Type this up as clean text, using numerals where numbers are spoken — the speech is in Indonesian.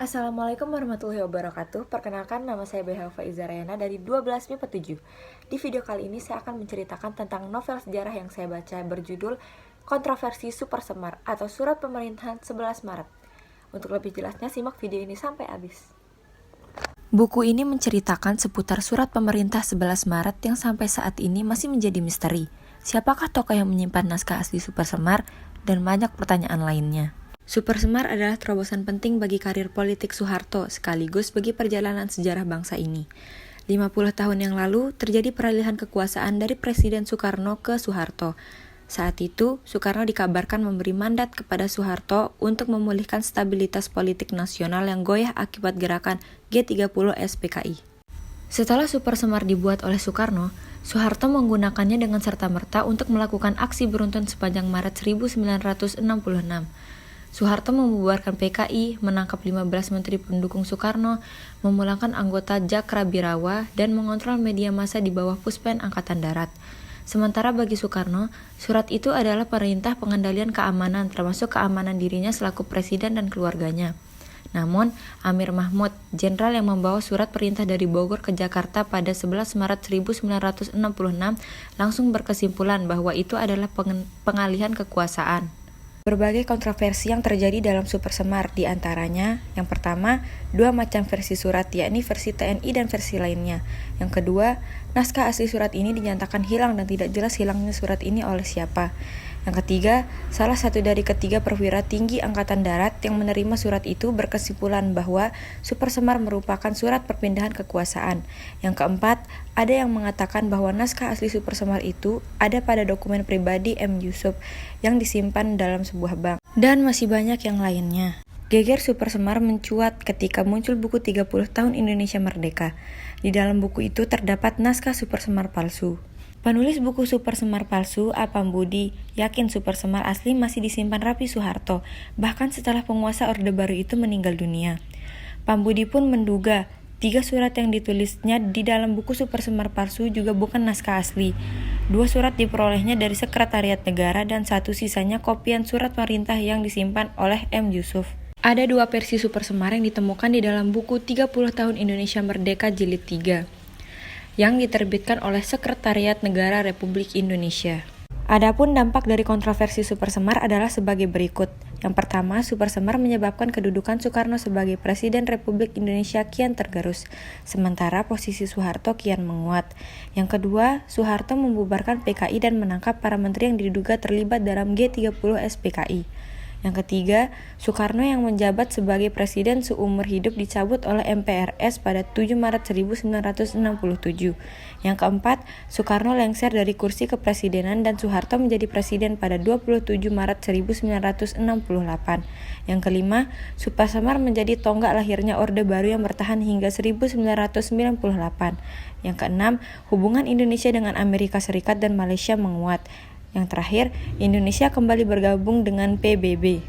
Assalamualaikum warahmatullahi wabarakatuh. Perkenalkan, nama saya Belha Faiza Rayana dari 12 MIPA 7. Di video kali ini saya akan menceritakan tentang novel sejarah yang saya baca berjudul Kontroversi Super Semar atau Surat Pemerintahan 11 Maret. Untuk lebih jelasnya, simak video ini sampai habis. Buku ini menceritakan seputar surat pemerintah 11 Maret yang sampai saat ini masih menjadi misteri. Siapakah tokoh yang menyimpan naskah asli Super Semar dan banyak pertanyaan lainnya. Super Semar adalah terobosan penting bagi karir politik Soeharto sekaligus bagi perjalanan sejarah bangsa ini. 50 tahun yang lalu terjadi peralihan kekuasaan dari Presiden Soekarno ke Soeharto. Saat itu, Soekarno dikabarkan memberi mandat kepada Soeharto untuk memulihkan stabilitas politik nasional yang goyah akibat gerakan G30 SPKI. Setelah Super Semar dibuat oleh Soekarno, Soeharto menggunakannya dengan serta-merta untuk melakukan aksi beruntun sepanjang Maret 1966. Soeharto membubarkan PKI, menangkap 15 menteri pendukung Soekarno, memulangkan anggota Jakrabirawa, dan mengontrol media massa di bawah Puspen Angkatan Darat. Sementara bagi Soekarno, surat itu adalah perintah pengendalian keamanan, termasuk keamanan dirinya selaku presiden dan keluarganya. Namun, Amir Mahmud, jenderal yang membawa surat perintah dari Bogor ke Jakarta pada 11 Maret 1966, langsung berkesimpulan bahwa itu adalah pengalihan kekuasaan. Berbagai kontroversi yang terjadi dalam Super Semar, di antaranya, yang pertama, dua macam versi surat, yakni versi TNI dan versi lainnya. Yang kedua, naskah asli surat ini dinyatakan hilang dan tidak jelas hilangnya surat ini oleh siapa. Yang ketiga, salah satu dari ketiga perwira tinggi Angkatan Darat yang menerima surat itu berkesimpulan bahwa Super Semar merupakan surat perpindahan kekuasaan. Yang keempat, ada yang mengatakan bahwa naskah asli Super Semar itu ada pada dokumen pribadi M. Yusuf yang disimpan dalam sebuah bank. Dan masih banyak yang lainnya. Geger Super Semar mencuat ketika muncul buku 30 tahun Indonesia Merdeka. Di dalam buku itu terdapat naskah Super Semar palsu. Penulis buku Super Semar palsu, Apam Budi, yakin Super Semar asli masih disimpan rapi Soeharto, bahkan setelah penguasa Orde Baru itu meninggal dunia. Pam Budi pun menduga 3 surat yang ditulisnya di dalam buku Super Semar palsu juga bukan naskah asli. 2 surat diperolehnya dari Sekretariat Negara dan 1 sisanya kopian surat perintah yang disimpan oleh M. Yusuf. Ada 2 versi Super Semar yang ditemukan di dalam buku 30 tahun Indonesia Merdeka Jilid 3. yang diterbitkan oleh Sekretariat Negara Republik Indonesia. Adapun dampak dari kontroversi Super Semar adalah sebagai berikut. Yang pertama, Super Semar menyebabkan kedudukan Soekarno sebagai Presiden Republik Indonesia kian tergerus, sementara posisi Soeharto kian menguat. Yang kedua, Soeharto membubarkan PKI dan menangkap para menteri yang diduga terlibat dalam G30 SPKI. Yang ketiga, Soekarno yang menjabat sebagai presiden seumur hidup dicabut oleh MPRS pada 7 Maret 1967. Yang keempat, Soekarno lengser dari kursi kepresidenan dan Soeharto menjadi presiden pada 27 Maret 1968. Yang kelima, Super Semar menjadi tonggak lahirnya Orde Baru yang bertahan hingga 1998. Yang keenam, hubungan Indonesia dengan Amerika Serikat dan Malaysia menguat. Yang terakhir, Indonesia kembali bergabung dengan PBB.